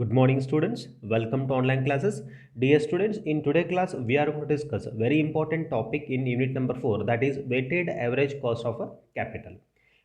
Good morning students, welcome to online classes. Dear students, in today's class we are going to discuss a very important topic in unit number 4, that is weighted average cost of a capital.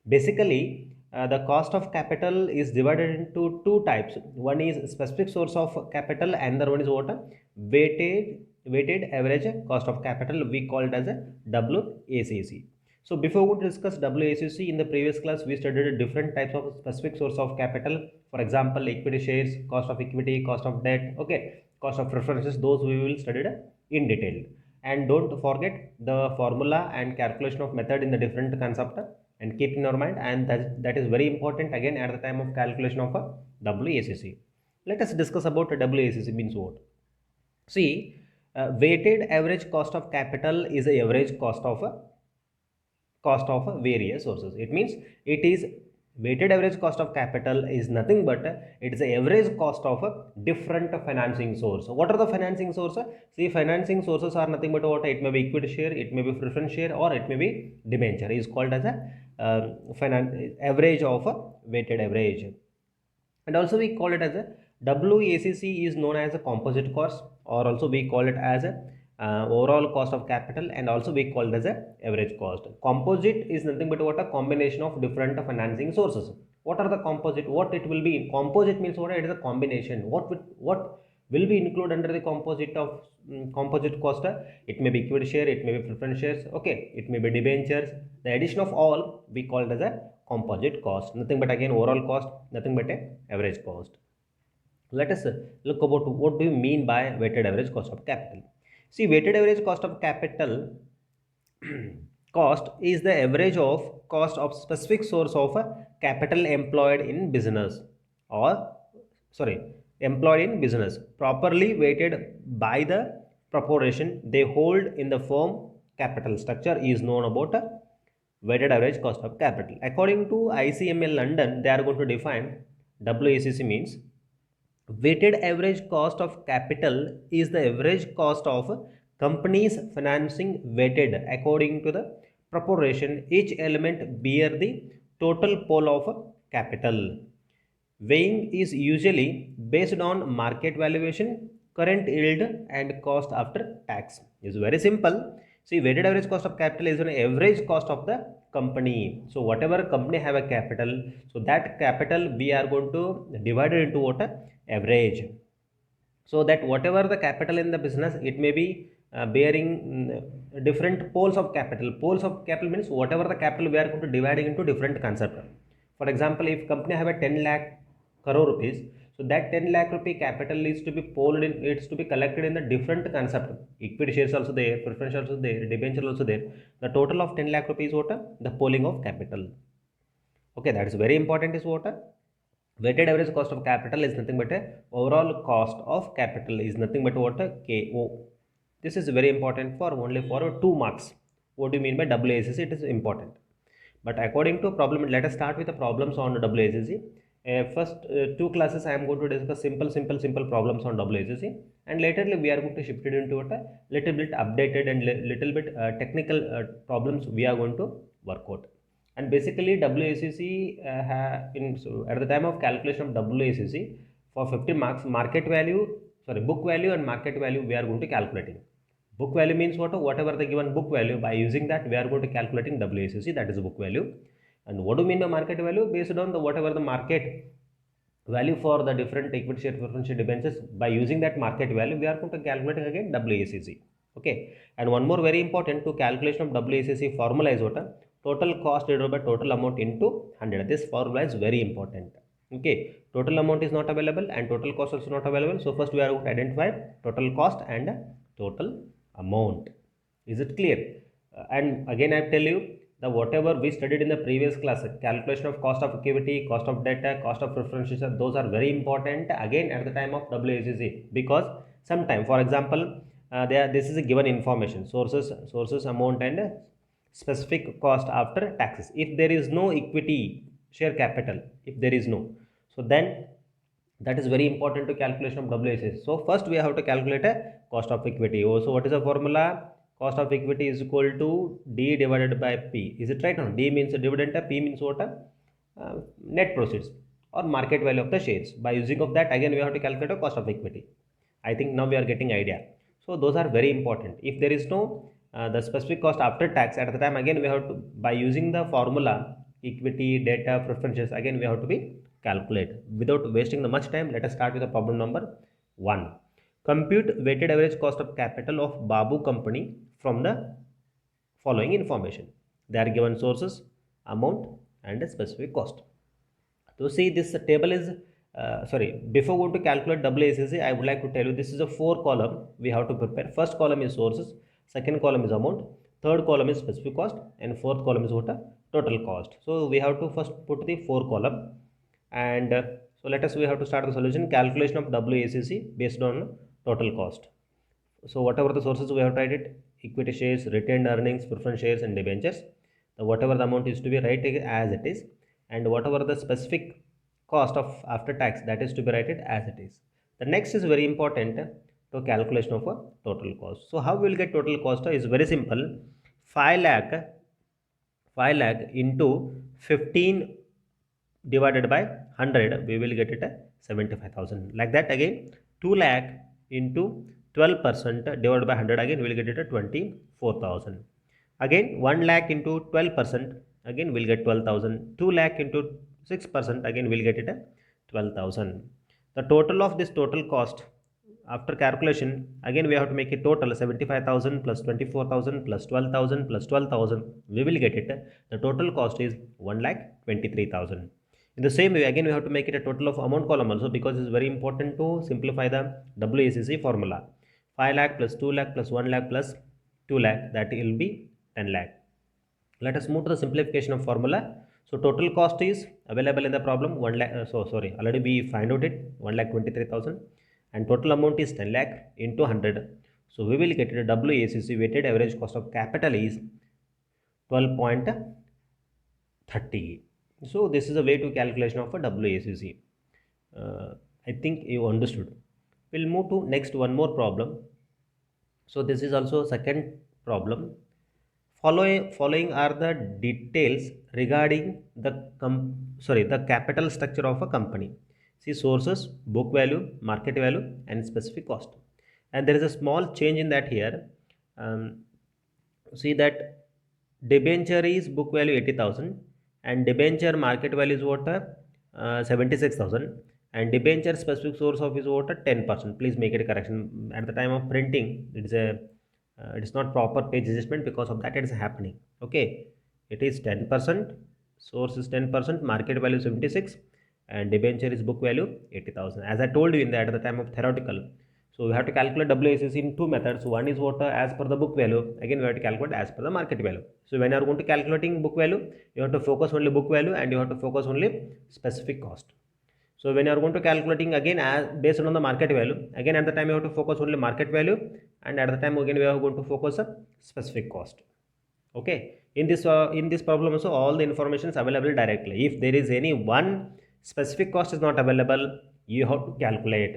Basically, the cost of capital is divided into two types. One is specific source of capital and the one is what? Weighted average cost of capital, we call it as a WACC. So before we discuss WACC, in the previous class we studied different types of specific source of capital. For example, equity shares, cost of equity, cost of debt, okay, cost of preferences. Those we will study in detail. And don't forget the formula and calculation of method in the different concept, and keep in your mind, and that is very important again at the time of calculation of a WACC. Let us discuss about WACC means what. See, weighted average cost of capital is the average cost of various sources. It means it is weighted average cost of capital is nothing but it is the average cost of a different financing source. What are the financing sources? See, financing sources are nothing but what? It may be equity share, it may be preference share, or it may be debenture. Is called as a average of a weighted average. And also we call it as a WACC is known as a composite cost, or also we call it as a overall cost of capital, and also we call it as a average cost. Composite is nothing but what? A combination of different financing sources. What are the composite? What it will be? Composite means what? It is a combination. What will be included under the composite of composite cost? It may be equity share, it may be preference shares, okay, it may be debentures. The addition of all we call it as a composite cost, nothing but again overall cost, nothing but a average cost. Let us look about what do you mean by weighted average cost of capital. See, weighted average cost of capital cost is the average of cost of specific source of capital employed in business, or sorry, employed in business, properly weighted by the proportion they hold in the firm capital structure is known about weighted average cost of capital. According to ICML London, they are going to define WACC means weighted average cost of capital is the average cost of company's financing weighted according to the proportion each element bear the total pool of capital. Weighing is usually based on market valuation, current yield, and cost after tax. It's very simple. See, weighted average cost of capital is an average cost of the company. So whatever company have a capital, so that capital we are going to divide it into what? Average. So that whatever the capital in the business, it may be bearing different poles of capital. Poles of capital means whatever the capital we are going to dividing into different concept. For example, if company have a 10 lakh crore rupees, so that 10 lakh rupee capital is to be pooled in, it's to be collected in the different concept. Equity shares also there, preference also there, debenture also there. The total of 10 lakh rupees what? The pooling of capital. Okay, that is very important. Is what? Weighted average cost of capital is nothing but a overall cost of capital is nothing but what? KO. This is very important for only for 2 marks. What do you mean by WACC? It is important. But according to problem, let us start with the problems on WACC. First two classes I am going to discuss simple problems on WACC, and later we are going to shift it into a little bit updated and little bit technical problems we are going to work out. And basically WACC so at the time of calculation of WACC for 50 marks, market value, sorry, book value and market value we are going to calculating. Book value means what? Whatever the given book value, by using that we are going to calculating WACC, that is book value. And what do you mean by market value? Based on the whatever the market value for the different equity share, preference share, debentures, by using that market value we are going to calculating again WACC. Okay. And one more very important to calculation of WACC formula is what? Total cost divided by total amount into 100. This formula is very important. Okay, total amount is not available and total cost also not available. So first we are going to identify total cost and total amount. Is it clear? And again I tell you, the whatever we studied in the previous class, calculation of cost of equity, cost of debt, cost of preference, those are very important again at the time of WACC, because sometime, for example, this is a given information, sources, amount, and specific cost after taxes. If there is no equity share capital, if there is no, so then that is very important to calculation of WACC. So first we have to calculate a cost of equity. Oh, so what is the formula? Cost of equity is equal to D divided by P. Is it right? No, D means a dividend, P means what? Net proceeds. or market value of the shares. By using of that, again we have to calculate a cost of equity. I think now we are getting idea. So those are very important. If there is no the specific cost after tax, at the time again we have to, by using the formula equity, data, preferences, again we have to be calculate. Without wasting the much time, let us start with the problem number 1. Compute weighted average cost of capital of Babu company from the following information. They are given sources, amount and a specific cost. So see, this table is, before going to calculate WACC, I would like to tell you this is a 4 column we have to prepare. First column is sources, second column is amount, third column is specific cost, and fourth column is what? Total cost. So we have to first put the 4 column, and so let us, we have to start the solution. Calculation of WACC based on total cost. So whatever the sources we have tried it, equity shares, retained earnings, preference shares and debentures, whatever the amount is to be written as it is, and whatever the specific cost of after tax, that is to be written as it is. The next is very important to calculation of a total cost. So how we will get total cost is very simple. 5 lakh into 15 divided by 100, we will get it at 75,000. Like that again, 2 lakh into 12% divided by 100, again we will get it at 24,000. Again 1 lakh into 12%, again we will get 12,000. 2 lakh into 6%, again we will get it at 12,000. The total of this total cost after calculation, again we have to make it total 75,000 plus 24,000 plus 12,000 plus 12,000, we will get it. The total cost is 1,23,000. In the same way, again we have to make it a total of amount column also, because it's very important to simplify the WACC formula. 5 lakh plus 2 lakh plus 1 lakh plus 2 lakh, that will be 10 lakh. Let us move to the simplification of formula. So total cost is available in the problem 1 lakh, already we find out it, 1,23,000, and total amount is 10 lakh into 100. So we will get it, a WACC weighted average cost of capital is 12.30. So this is a way to calculation of a WACC. I think you understood. We'll move to next one more problem. So this is also second problem. Following are the details regarding the capital structure of a company. See, sources, book value, market value, and specific cost. And there is a small change in that here. See that debenture is book value 80,000 and debenture market value is what, 76,000, and debenture specific source of is what, 10%. Please make it a correction at the time of printing. It is not proper page adjustment, because of that it is happening. Okay, it is 10%, source is 10%, market value 76, and debenture is book value 80,000. As I told you in that at the time of theoretical. So we have to calculate WACC in two methods. One is what, as per the book value. Again we have to calculate as per the market value. So when you are going to calculating book value, you have to focus only book value and you have to focus only specific cost. So when you are going to calculating again as based on the market value, again at the time you have to focus only market value, and at the time again we are going to focus a specific cost. Okay, in this problem also all the information is available directly. If there is any one specific cost is not available, you have to calculate.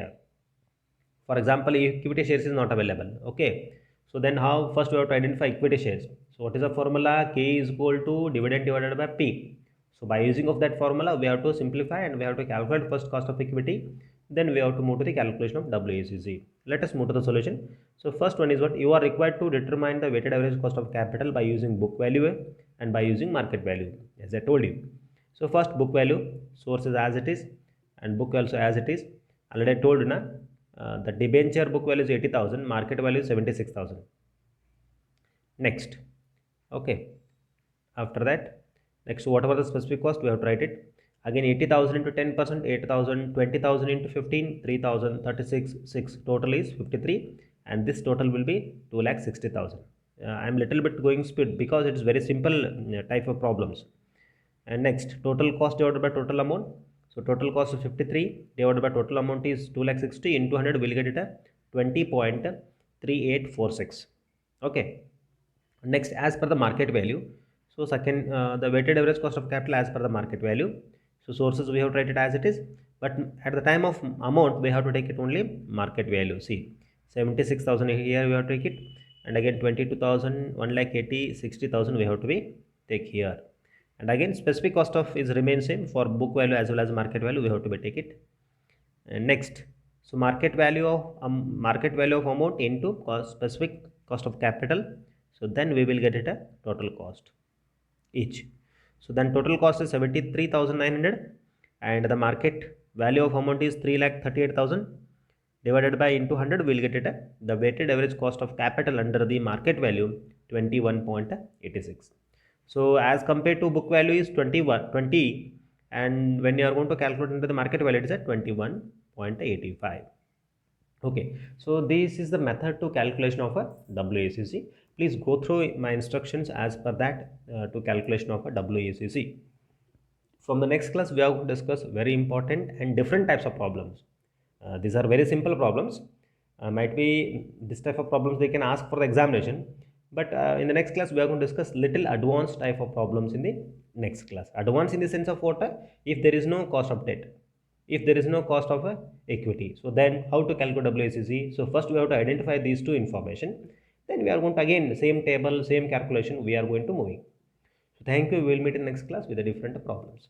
For example, equity shares is not available. Okay, so then how? First we have to identify equity shares. So what is the formula? K is equal to dividend divided by P. So by using of that formula, we have to simplify and we have to calculate first cost of equity. Then we have to move to the calculation of WACC. Let us move to the solution. So first one is what, you are required to determine the weighted average cost of capital by using book value and by using market value, as I told you. So first book value, source is as it is and book also as it is. Already I told you na, the debenture book value is 80,000, market value is 76,000. Next, okay. After that, next whatever the specific cost, we have to write it. Again 80,000 into 10%, 8,000, 20,000 into 15, 3,000, 36, 6. Total is 53, and this total will be 2,60,000. I am little bit going speed because it is very simple type of problems. And next, total cost divided by total amount. So total cost is 53 divided by total amount is 2,60 into 100, will get it a 20.3846. Okay. Next, as per the market value. So second, the weighted average cost of capital as per the market value. So sources we have to write it as it is, but at the time of amount we have to take it only market value. See, 76,000 here we have to take it, and again 22,000, 1,80,000, 60,000 we have to be take here. And again, specific cost of is remain same for book value as well as market value. We have to take it. And next, so market value of amount into specific cost of capital. So then we will get it a total cost each. So then total cost is 73,900 and the market value of amount is 3,38,000 divided by into 100, we will get it the weighted average cost of capital under the market value 21.86. So as compared to book value is 20 and when you are going to calculate into the market value it is at 21.85. Okay, so this is the method to calculation of a WACC. Please go through my instructions as per that to calculation of a WACC. From the next class, we are going to discuss very important and different types of problems. These are very simple problems. Might be this type of problems they can ask for the examination, but in the next class we are going to discuss little advanced type of problems in the next class. Advanced in the sense of what? If there is no cost of debt, if there is no cost of equity, so then how to calculate WACC? So first we have to identify these two information. Then we are going to again same table, same calculation we are going to moving. So thank you. We will meet in next class with the different problems.